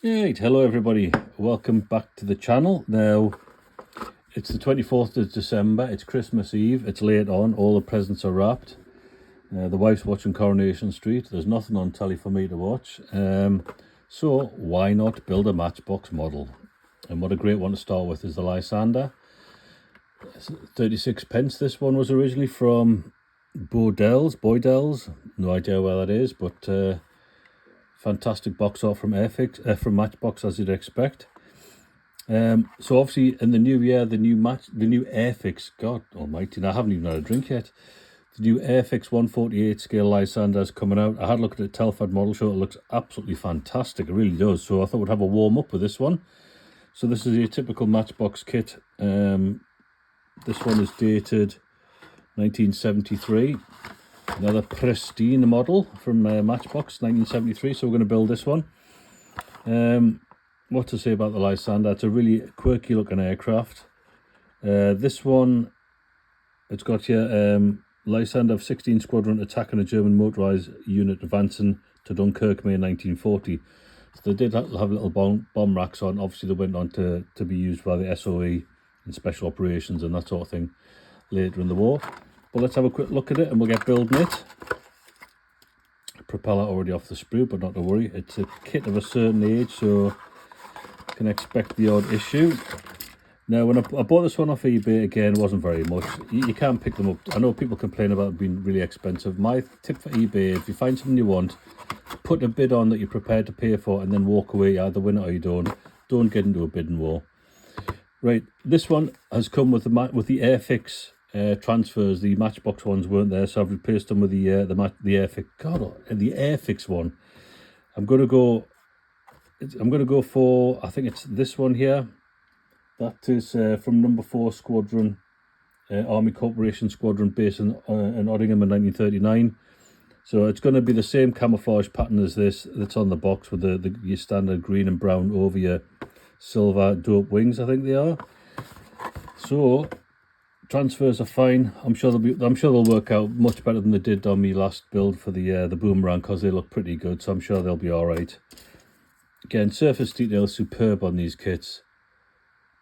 Right, hello everybody, welcome back to the channel. Now it's the 24th of December, it's Christmas Eve, it's late on, all the presents are wrapped. The wife's watching Coronation Street, there's nothing on telly for me to watch, so why not build a Matchbox model? And what a great one to start with is the Lysander. 36 pence. This one was originally from Boydell's, no idea where that is, but fantastic box art from Airfix, from Matchbox, as you'd expect. So obviously in the new year, the new Airfix, God almighty, I haven't even had a drink yet. The new Airfix 148 scale Lysander is coming out. I had a look at the Telford model show, it looks absolutely fantastic, it really does. So I thought we'd have a warm up with this one. So this is your typical Matchbox kit. This one is dated 1973. Another pristine model from Matchbox 1973, so we're going to build this one. What to say about the Lysander? It's a really quirky looking aircraft. This one, it's got here Lysander of 16 Squadron attacking a German motorised unit advancing to Dunkirk, May 1940. So they did have little bomb racks on. Obviously they went on to be used by the SOE in special operations and that sort of thing later in the war. But let's have a quick look at it and we'll get building it. Propeller already off the sprue, but not to worry. It's a kit of a certain age, so you can expect the odd issue. Now, when I bought this one off eBay, again, it wasn't very much. You can't pick them up. I know people complain about it being really expensive. My tip for eBay, if you find something you want, put a bid on that you're prepared to pay for and then walk away. You either win it or you don't. Don't get into a bidding war. Right, this one has come with the Airfix transfers. The Matchbox ones weren't there, so I've replaced them with the Airfix. The Airfix one. I'm gonna go for, I think it's this one here. That is from number 4 Squadron, Army Corporation Squadron, based in Oddingham in 1939. So it's going to be the same camouflage pattern as this that's on the box, with your standard green and brown over your silver dope wings, I think they are. So transfers are fine. I'm sure they'll work out much better than they did on me last build for the boomerang, because they look pretty good. So I'm sure they'll be all right. Again, surface detail is superb on these kits.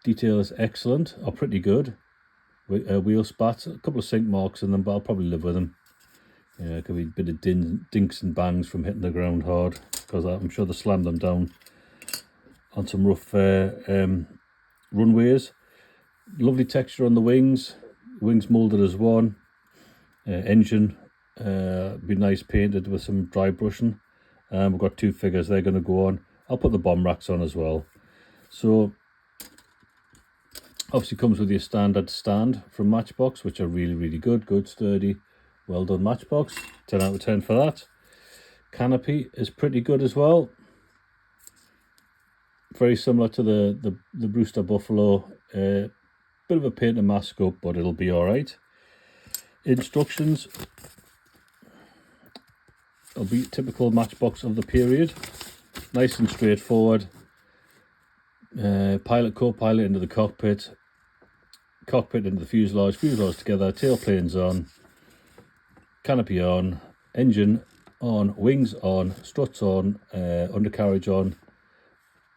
Detail is excellent, or pretty good. Wheel spats, a couple of sink marks in them, but I'll probably live with them. Could be a bit of dinks and bangs from hitting the ground hard, because I'm sure they slammed them down on some rough runways. Lovely texture on the wings moulded as one. Engine be nice painted with some dry brushing. We've got 2 figures, they're going to go on. I'll put the bomb racks on as well. So obviously comes with your standard stand from Matchbox, which are really good, sturdy, well done Matchbox. 10 out of 10 for that. Canopy is pretty good as well. Very similar to the Brewster Buffalo. Bit of a paint and mask up, but it'll be all right. Instructions will be typical Matchbox of the period. Nice and straightforward. Pilot, co-pilot into the cockpit into the fuselage together, tailplanes on, canopy on, engine on, wings on, struts on, undercarriage on,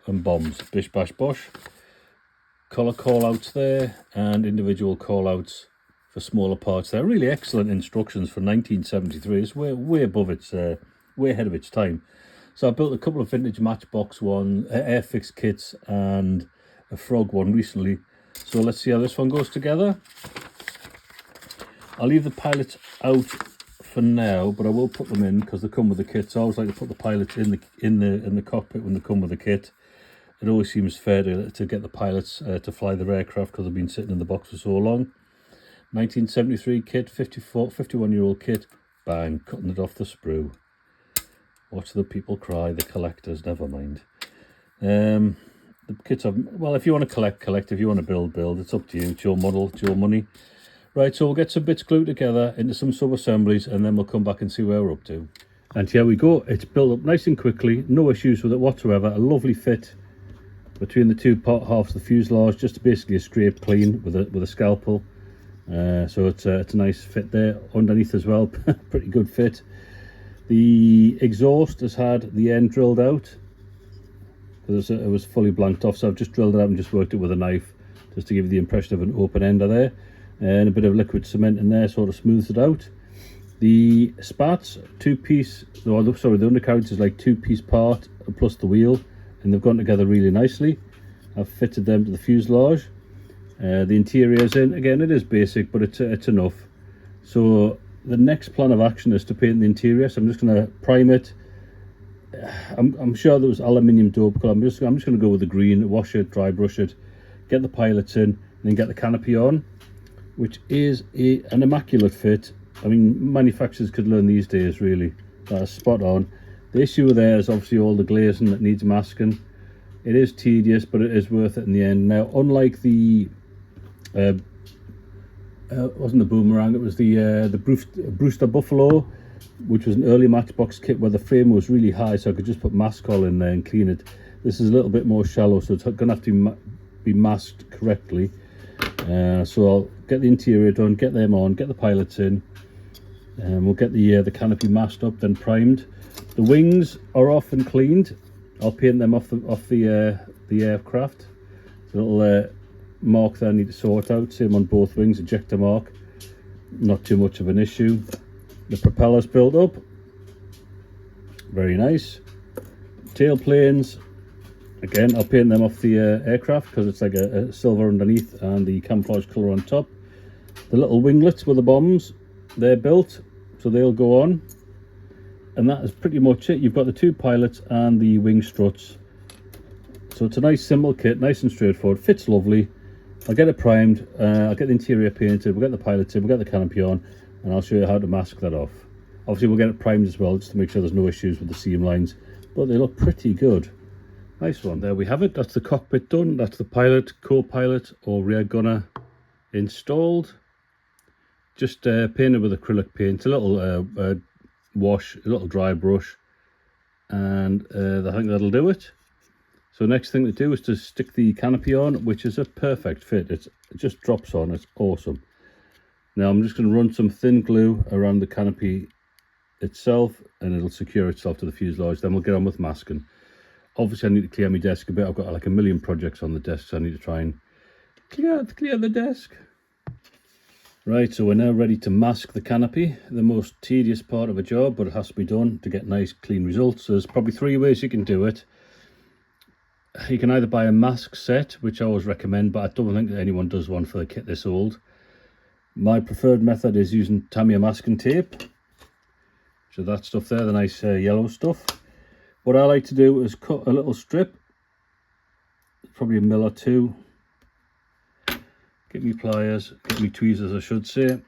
and bombs. Bish bash bosh. Colour call-outs there, and individual call-outs for smaller parts there. Really excellent instructions for 1973. It's way above its, way ahead of its time. So I built a couple of vintage Matchbox Airfix kits and a Frog one recently. So let's see how this one goes together. I'll leave the pilots out for now, but I will put them in because they come with the kit. So I always like to put the pilots in the cockpit when they come with the kit. It always seems fair to get the pilots to fly their aircraft, because they've been sitting in the box for so long. 1973 kit, 51-year-old kit. Bang, cutting it off the sprue. Watch the people cry, the collectors, never mind. The kits are, well, if you want to collect. If you want to build. It's up to you. It's your model, it's your money. Right, so we'll get some bits glued together into some sub-assemblies, and then we'll come back and see where we're up to. And here we go. It's built up nice and quickly. No issues with it whatsoever. A lovely fit between the 2 halves of the fuselage. Just basically a scrape clean with a scalpel. So it's a nice fit there. Underneath as well, pretty good fit. The exhaust has had the end drilled out. because it was fully blanked off. So I've just drilled it out and just worked it with a knife, just to give you the impression of an open ender there, and a bit of liquid cement in there sort of smooths it out. The spats, two-piece, sorry, the undercarriage is like two-piece part plus the wheel, and they've gone together really nicely. I've fitted them to the fuselage. The interior is in, again it is basic, but it's enough. So the next plan of action is to paint the interior, so I'm just going to prime it. I'm sure there was aluminium dope colour. I'm just going to go with the green, wash it, dry brush it, get the pilots in, and then get the canopy on, which is an immaculate fit. I mean, manufacturers could learn these days, really. That is spot on. The issue there is obviously all the glazing that needs masking. It is tedious, but it is worth it in the end. Now, unlike the it wasn't the Boomerang, it was the Brewster Buffalo, which was an early Matchbox kit where the frame was really high, so I could just put Maskol in there and clean it. This is a little bit more shallow, so it's going to have to be masked correctly. So I'll get the interior done, get them on, get the pilots in, and we'll get the canopy masked up, then primed. The wings are off and cleaned. I'll paint them off the aircraft. So a little mark there I need to sort out. Same on both wings, ejector mark. Not too much of an issue. The propellers built up. Very nice. Tail planes. Again, I'll paint them off the aircraft because it's like a silver underneath and the camouflage colour on top. The little winglets with the bombs, they're built, so they'll go on. And that is pretty much it. You've got the two pilots and the wing struts. So it's a nice simple kit, nice and straightforward, fits lovely. I'll get it primed, I'll get the interior painted, we'll get the pilots in, we'll get the canopy on, and I'll show you how to mask that off. Obviously we'll get it primed as well, just to make sure there's no issues with the seam lines, but they look pretty good. Nice one. There we have it. That's the cockpit done. That's the pilot, co-pilot or rear gunner installed. Just painted with acrylic paint, a little wash, a little dry brush, and I think that'll do it. So next thing to do is to stick the canopy on, which is a perfect fit. It just drops on, it's awesome. Now I'm just going to run some thin glue around the canopy itself, and it'll secure itself to the fuselage. Then we'll get on with masking. Obviously I need to clear my desk a bit. I've got like a million projects on the desk, so I need to try and clear the desk. Right, so we're now ready to mask the canopy. The most tedious part of a job, but it has to be done to get nice clean results. There's probably three ways you can do it. You can either buy a mask set, which I always recommend, but I don't think that anyone does one for the kit this old. My preferred method is using Tamiya masking tape. So that stuff there, the nice yellow stuff. What I like to do is cut a little strip, probably a mil or two. Get me pliers, get me tweezers I should say.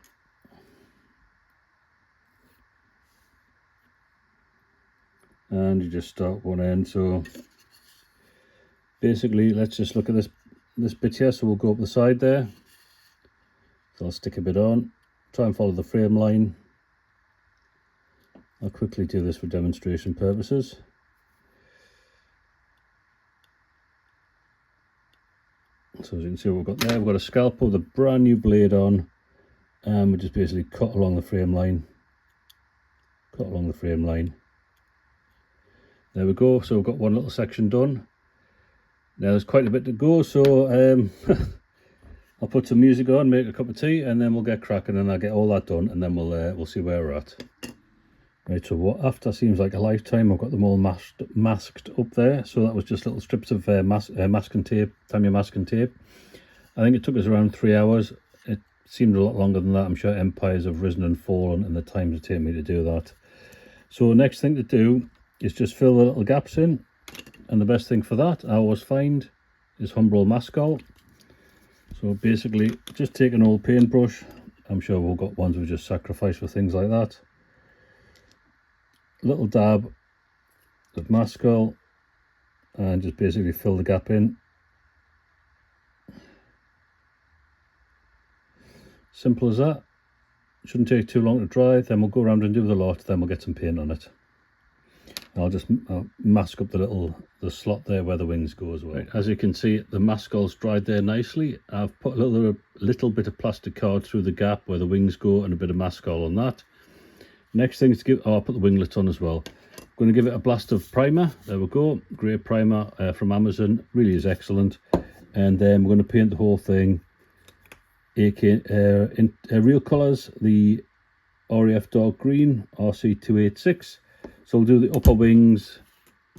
And you just start one end. So basically let's just look at this bit here. So we'll go up the side there. So I'll stick a bit on, try and follow the frame line. I'll quickly do this for demonstration purposes. So as you can see what we've got there, we've got a scalpel with a brand new blade on, and we just basically cut along the frame line. Cut along the frame line. There we go, so we've got one little section done. Now there's quite a bit to go, so I'll put some music on, make a cup of tea, and then we'll get cracking, and I'll get all that done, and then we'll see where we're at. Right, so what after seems like a lifetime, I've got them all masked up there. So that was just little strips of masking tape, Tamiya masking tape. I think it took us around 3 hours. It seemed a lot longer than that. I'm sure empires have risen and fallen in the time it took me to do that. So next thing to do is just fill the little gaps in. And the best thing for that, I always find, is Humbrol Maskol. So basically, just take an old paintbrush. I'm sure we've got ones we just sacrifice for things like that. Little dab of Maskol and just basically fill the gap in. Simple as that. Shouldn't take too long to dry. Then we'll go around and do the lot, then we'll get some paint on it. I'll mask up the slot there where the wings go as well. Right, as you can see, the Maskol's dried there nicely. I've put a little bit of plastic card through the gap where the wings go and a bit of Maskol on that. Next thing is to give, I'll put the winglets on as well. Going to give it a blast of primer. There we go. Great primer from Amazon. Really is excellent. And then we're going to paint the whole thing in real colours, the RAF dark green RC286. So we'll do the upper wings,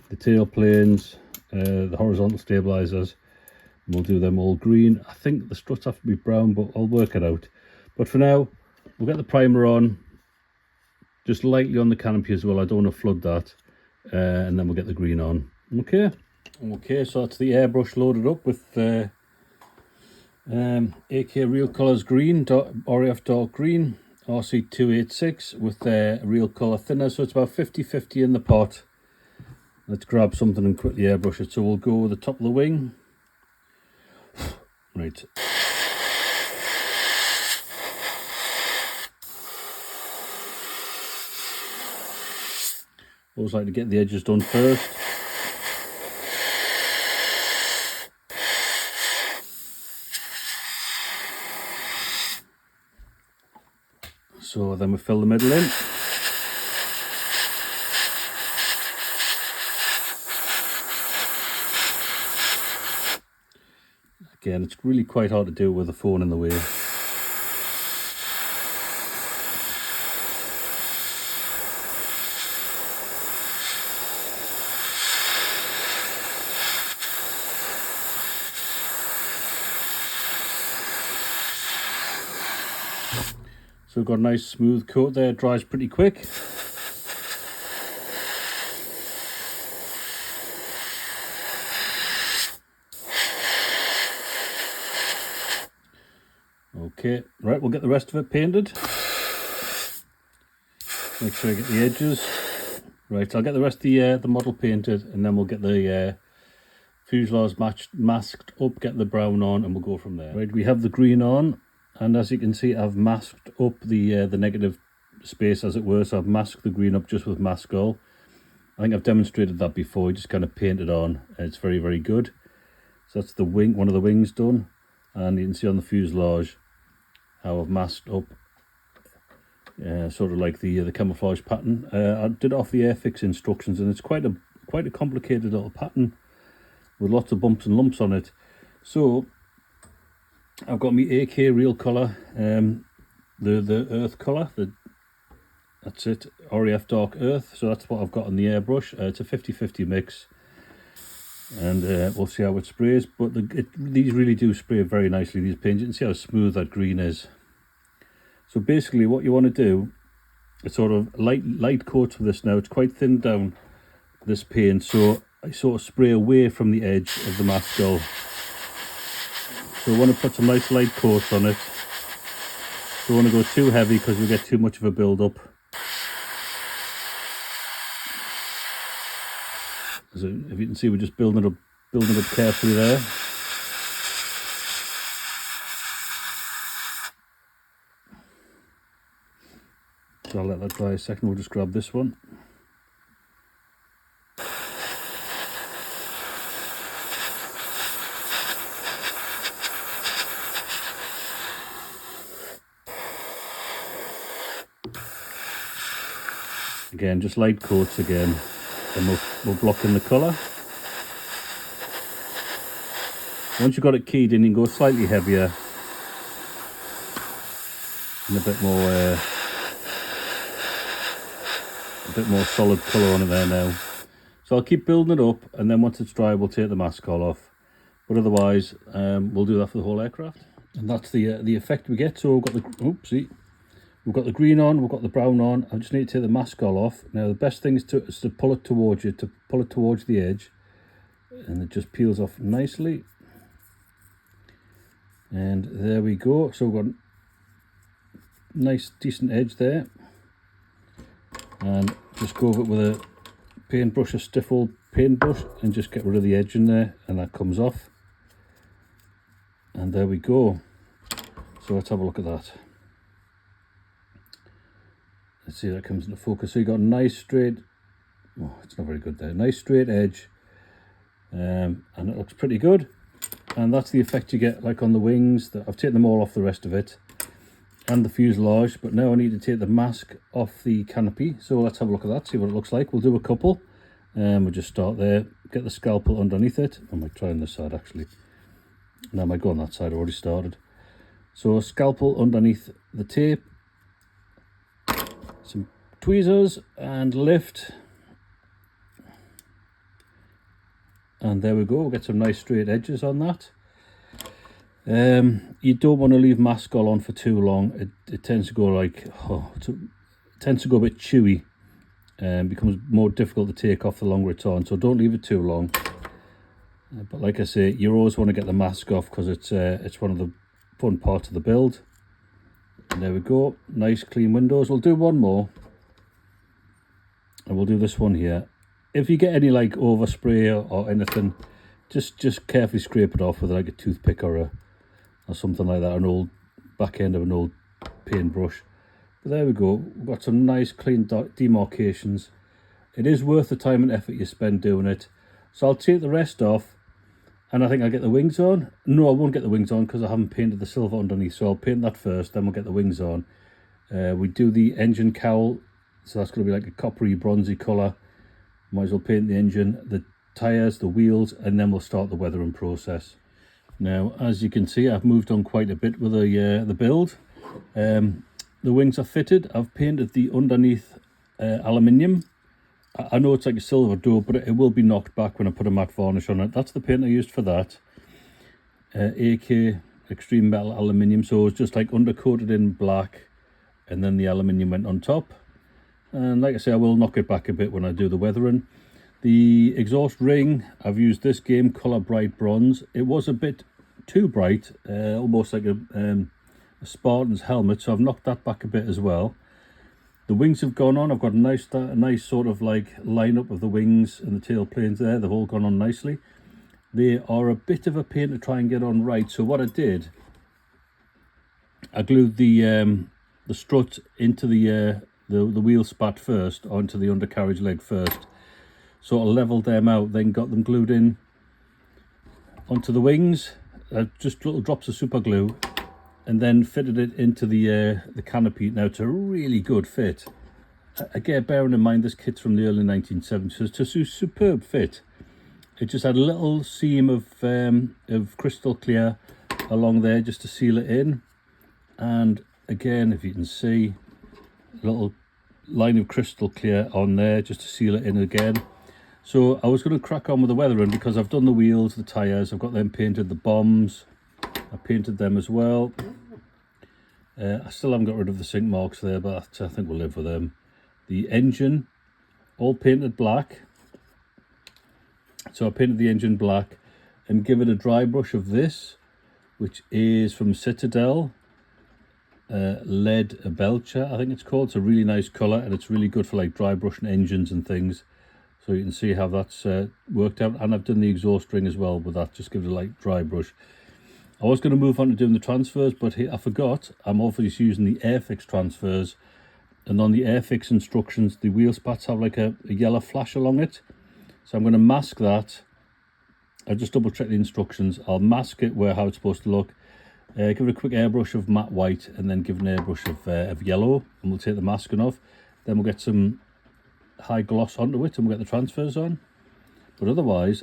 the tail planes, the horizontal stabilizers, and we'll do them all green. I think the struts have to be brown, but I'll work it out. But for now, we'll get the primer on, just lightly on the canopy as well. I don't want to flood that, and then we'll get the green on. Okay, so that's the airbrush loaded up with AK Real Colours Green, RAF Dark Green, RC286 with real colour thinner, so it's about 50-50 in the pot. Let's grab something and quickly airbrush it. So we'll go with the top of the wing. Right. Always like to get the edges done first. So then we fill the middle in. Again, it's really quite hard to do with the phone in the way. So we've got a nice smooth coat there, it dries pretty quick. Okay, right, we'll get the rest of it painted. Make sure I get the edges. Right, I'll get the rest of the model painted, and then we'll get the fuselage masked up, get the brown on, and we'll go from there. Right, we have the green on, and as you can see, I've masked up the negative space, as it were. So I've masked the green up just with Maskol. I think I've demonstrated that before. You just kind of paint it on, and it's very, very good. So that's the wing, one of the wings done, and you can see on the fuselage how I've masked up sort of like the camouflage pattern. I did it off the Airfix instructions, and it's quite a complicated little pattern with lots of bumps and lumps on it. So I've got my AK Real Colour, the earth colour, that's it, RAF Dark Earth. So that's what I've got on the airbrush. It's a 50-50 mix, and we'll see how it sprays. But these really do spray very nicely, these paints. You can see how smooth that green is. So basically what you want to do is sort of light coats with this now. It's quite thin down, this paint, so I sort of spray away from the edge of the Maskol. So we want to put some nice light coats on it. Don't want to go too heavy because we get too much of a build up. So if you can see, we're just building it up carefully there. So I'll let that dry a second. We'll just grab this one. Again, just light coats again, and we'll block in the colour. Once you've got it keyed in, you can go slightly heavier and a bit more solid colour on it there now. So I'll keep building it up, and then once it's dry, we'll take the Maskol off. But otherwise, we'll do that for the whole aircraft. And that's the effect we get. So we've got we've got the green on, we've got the brown on. I just need to take the Maskol off. Now the best thing is to pull it towards you, to pull it towards the edge, and it just peels off nicely. And there we go. So we've got a nice decent edge there. And just go over it with a paintbrush, a stiff old paintbrush, and just get rid of the edge in there, and that comes off. And there we go. So let's have a look at that. Let's see, that comes into focus. So you got a nice straight, oh, it's not very good there, nice straight edge, and it looks pretty good. And that's the effect you get like on the wings. I've taken them all off the rest of it, and the fuselage, but now I need to take the mask off the canopy. So let's have a look at that, see what it looks like. We'll do a couple. We'll just start there, get the scalpel underneath it. I might try on this side actually. No, I might go on that side, I already started. So scalpel underneath the tape, some tweezers and lift. And there we go, we'll get some nice straight edges on that. You don't want to leave mask all on for too long. It tends to go like, it tends to go a bit chewy and becomes more difficult to take off the longer it's on. So don't leave it too long. But like I say, you always want to get the mask off because it's one of the fun parts of the build. And there we go, nice clean windows. We'll do one more, and we'll do this one here. If you get any like overspray or anything, just carefully scrape it off with like a toothpick or something like that, an old back end of an old paintbrush. But there we go, we've got some nice clean demarcations. It is worth the time and effort you spend doing it. So I'll take the rest off, and I think I'll get the wings on. No, I won't get the wings on because I haven't painted the silver underneath, so I'll paint that first, then we'll get the wings on. We do the engine cowl, so that's going to be like a coppery bronzy colour. Might as well paint the engine, the tyres, the wheels, and then we'll start the weathering process. Now, as you can see, I've moved on quite a bit with the build. The wings are fitted. I've painted the underneath aluminium. I know it's like a silver door, but it will be knocked back when I put a matte varnish on it. That's the paint I used for that. AK extreme metal aluminium, so it's just like undercoated in black, and then the aluminium went on top. And like I say, I will knock it back a bit when I do the weathering. The exhaust ring, I've used this Game Colour Bright Bronze. It was a bit too bright, almost like a Spartan's helmet, so I've knocked that back a bit as well. The wings have gone on. I've got a nice sort of like line-up of the wings and the tail planes there. They've all gone on nicely. They are a bit of a pain to try and get on right. So what I did, I glued the strut into the wheel spat first, onto the undercarriage leg first. Sort of leveled them out, then got them glued in onto the wings. Just little drops of super glue. And then fitted it into the canopy. Now it's a really good fit. Again, bearing in mind this kit's from the early 1970s, so it's a superb fit. It just had a little seam of crystal clear along there just to seal it in. And again, if you can see, a little line of crystal clear on there just to seal it in again. So I was going to crack on with the weathering because I've done the wheels, the tyres, I've got them painted, the bombs, I painted them as well. I still haven't got rid of the sink marks there, but I think we'll live with them. The engine, all painted black. So I painted the engine black and give it a dry brush of this, which is from Citadel. Lead Belcher, I think it's called. It's a really nice colour, and it's really good for like dry brushing engines and things. So you can see how that's worked out. And I've done the exhaust ring as well with that, just give it a light dry brush. I was going to move on to doing the transfers, but I forgot. I'm obviously using the Airfix transfers. And on the Airfix instructions, the wheel spats have like a yellow flash along it. So I'm going to mask that. I'll just double check the instructions. I'll mask it how it's supposed to look. Give it a quick airbrush of matte white, and then give an airbrush of yellow. And we'll take the masking off. Then we'll get some high gloss onto it, and we'll get the transfers on. But otherwise,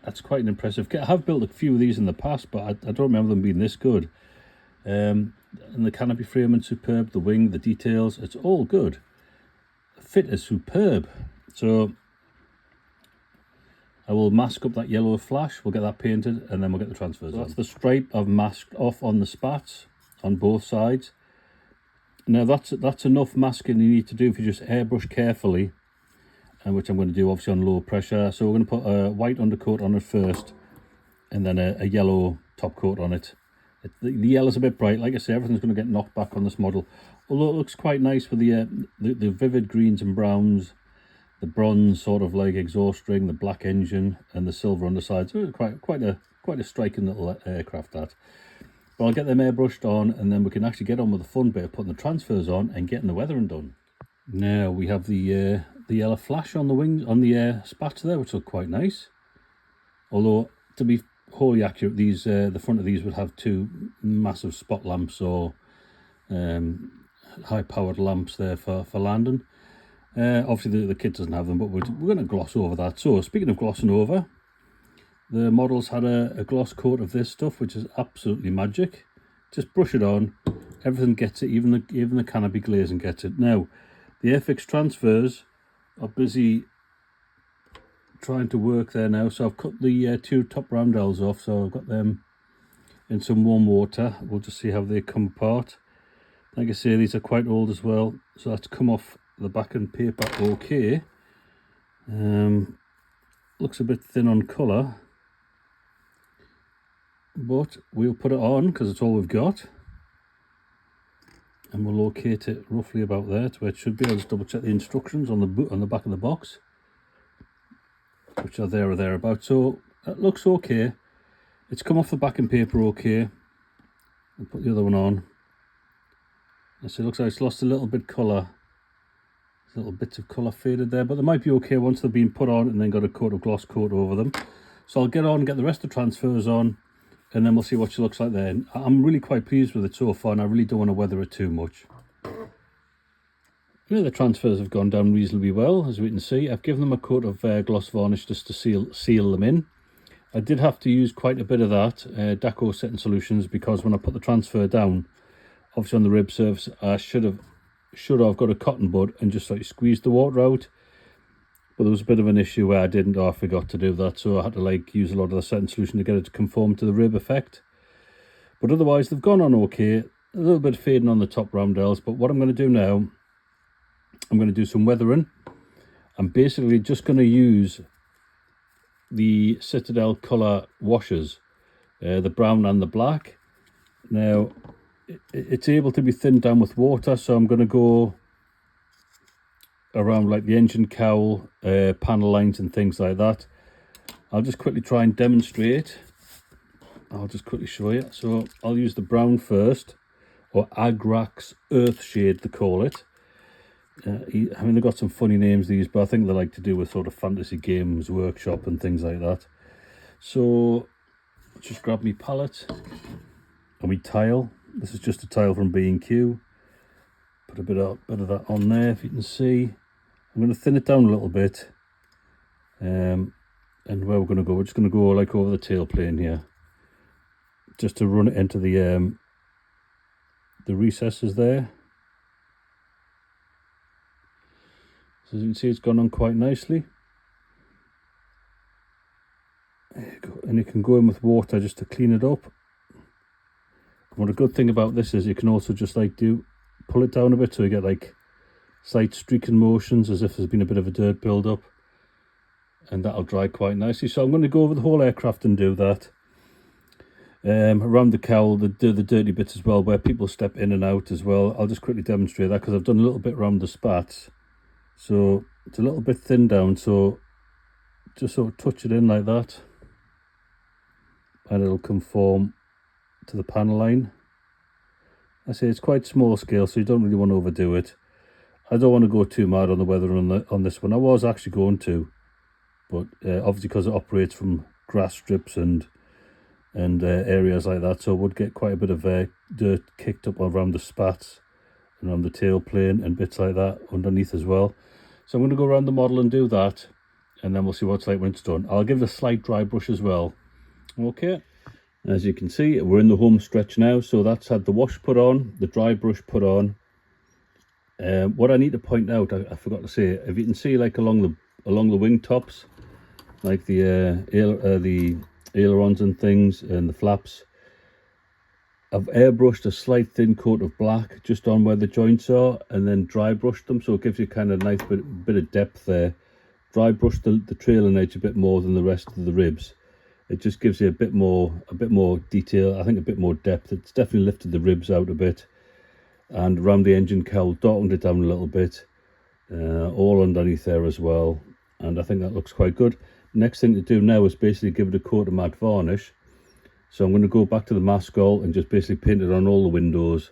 that's quite an impressive kit. I have built a few of these in the past, but I don't remember them being this good. And the canopy framing superb, the wing, the details, it's all good. The fit is superb. So I will mask up that yellow flash, we'll get that painted, and then we'll get the transfers on. That's the stripe I've masked off on the spats on both sides. Now that's enough masking you need to do if you just airbrush carefully. Which I'm going to do obviously on low pressure. So we're going to put a white undercoat on it first, and then a yellow top coat on it. The yellow's a bit bright. Like I say, everything's going to get knocked back on this model. Although it looks quite nice with the vivid greens and browns, the bronze sort of like exhaust ring, the black engine, and the silver underside. So it's quite a striking little aircraft that. But I'll get them airbrushed on, and then we can actually get on with the fun bit of putting the transfers on and getting the weathering done. Now we have the yellow flash on the wings, on the spats there, which look quite nice. Although, to be wholly accurate, these the front of these would have two massive spot lamps or high powered lamps there for landing. Obviously the kit doesn't have them, but we're going to gloss over that. So speaking of glossing over, the models had a gloss coat of this stuff, which is absolutely magic. Just brush it on, everything gets it, even the Canopy glazing gets it. Now the Airfix transfers are busy trying to work there now, so I've cut the two top roundels off, so I've got them in some warm water. We'll just see how they come apart. Like I say, these are quite old as well, so that's come off the back and paper okay. Looks a bit thin on colour, but we'll put it on because it's all we've got, and we'll locate it roughly about there to where it should be. I'll just double check the instructions on the back of the box, which are there or thereabouts. So that looks okay. It's come off the backing paper okay. I'll put the other one on. So it looks like it's lost a little bit colour. Little bits of colour faded there, but they might be okay once they've been put on and then got a coat of gloss coat over them. So I'll get on and get the rest of the transfers on, and then we'll see what she looks like then. I'm really quite pleased with it so far, and I really don't want to weather it too much. Yeah, the transfers have gone down reasonably well, as we can see. I've given them a coat of gloss varnish just to seal them in. I did have to use quite a bit of that Daco setting solutions, because when I put the transfer down, obviously on the rib surface, I should have got a cotton bud and just like squeezed the water out, but there was a bit of an issue where I didn't, or I forgot to do that, so I had to like use a lot of the setting solution to get it to conform to the rib effect. But otherwise they've gone on okay. A little bit fading on the top roundels, but what I'm going to do now, I'm going to do some weathering. I'm basically just going to use the Citadel colour washes, the brown and the black. Now it's able to be thinned down with water, so I'm going to go around like the engine cowl, panel lines and things like that. I'll just quickly try and demonstrate. I'll just quickly show you. So I'll use the brown first, or Agrax Earthshade they call it. I mean, they've got some funny names these, but I think they like to do with sort of fantasy games workshop and things like that. So just grab me palette and me tile. This is just a tile from B&Q. Put a bit of that on there, if you can see. I'm going to thin it down a little bit. And where we're going to go, we're just going to go like over the tail plane here, just to run it into the recesses there. So as you can see, it's gone on quite nicely. There you go. And you can go in with water just to clean it up. What a good thing about this is you can also just like pull it down a bit, so you get like slight streaking motions as if there's been a bit of a dirt build up, and that'll dry quite nicely. So I'm going to go over the whole aircraft and do that. Around the cowl, the dirty bits as well, where people step in and out as well. I'll just quickly demonstrate that, because I've done a little bit around the spats. So it's a little bit thin down, so just sort of touch it in like that, and it'll conform to the panel line. I say it's quite small scale, so you don't really want to overdo it. I don't want to go too mad on the weather on this one. I was actually going to, but obviously because it operates from grass strips and areas like that, so it would get quite a bit of dirt kicked up around the spats and around the tail plane and bits like that underneath as well. So I'm going to go around the model and do that, and then we'll see what it's like when it's done. I'll give it a slight dry brush as well. Okay. As you can see, we're in the home stretch now, so that's had the wash put on, the dry brush put on. What I need to point out, I forgot to say, if you can see like along the wing tops, like the ailerons and things and the flaps, I've airbrushed a slight thin coat of black just on where the joints are, and then dry brushed them, so it gives you kind of a nice bit of depth there. Dry brushed the trailing edge a bit more than the rest of the ribs. It just gives you a bit more detail, I think a bit more depth. It's definitely lifted the ribs out a bit, and around the engine cowl, darkened it down a little bit, all underneath there as well, and I think that looks quite good. Next thing to do now is basically give it a coat of matte varnish. So I'm going to go back to the mascol and just basically paint it on all the windows,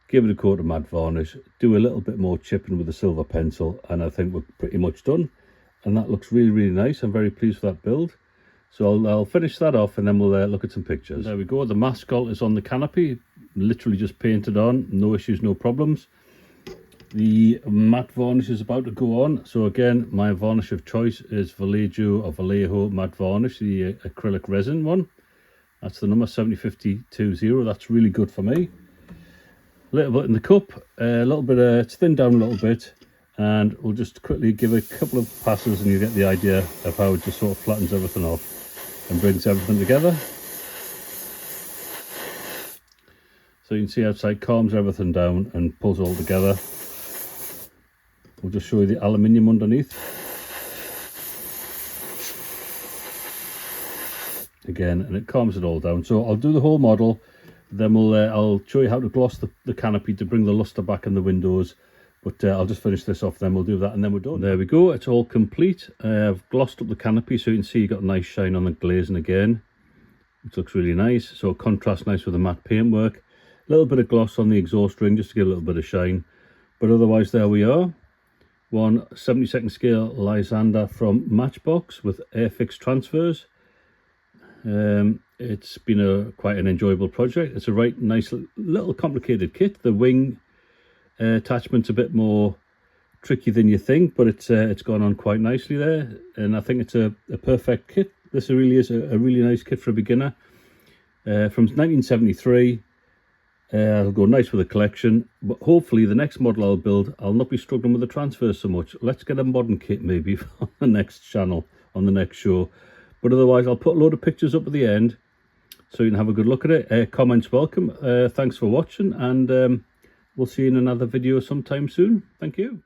give it a coat of matte varnish, do a little bit more chipping with a silver pencil, and I think we're pretty much done. And that looks really, really nice. I'm very pleased with that build. So I'll finish that off and then we'll look at some pictures. There we go, the mascot is on the canopy, literally just painted on, no issues, no problems. The matte varnish is about to go on. So again, my varnish of choice is Vallejo matte varnish, the acrylic resin one. That's the number 705020. That's really good for me. A little bit in the cup, a little bit, it's thinned down a little bit, and we'll just quickly give a couple of passes and you get the idea of how it just sort of flattens everything off and brings everything together. So you can see outside calms everything down and pulls it all together. We'll just show you the aluminium underneath. Again, and it calms it all down. So I'll do the whole model, then I'll show you how to gloss the canopy to bring the luster back in the windows. But I'll just finish this off, then we'll do that and then we're done. There we go, it's all complete. I've glossed up the canopy so you can see you got a nice shine on the glazing again, which looks really nice. So it contrasts nice with the matte paintwork. A little bit of gloss on the exhaust ring just to give a little bit of shine. But otherwise, there we are. One 72nd scale Lysander from Matchbox with Airfix transfers. It's been quite an enjoyable project. It's a right nice little complicated kit. The wing attachment's a bit more tricky than you think, but it's gone on quite nicely there, and I think it's a perfect kit. This really is a really nice kit for a beginner. From 1973. It'll go nice with the collection, but hopefully the next model I'll build, I'll not be struggling with the transfers so much. Let's get a modern kit maybe on the next channel, on the next show. But otherwise, I'll put a load of pictures up at the end so you can have a good look at it. Comments welcome. Thanks for watching, and we'll see you in another video sometime soon. Thank you.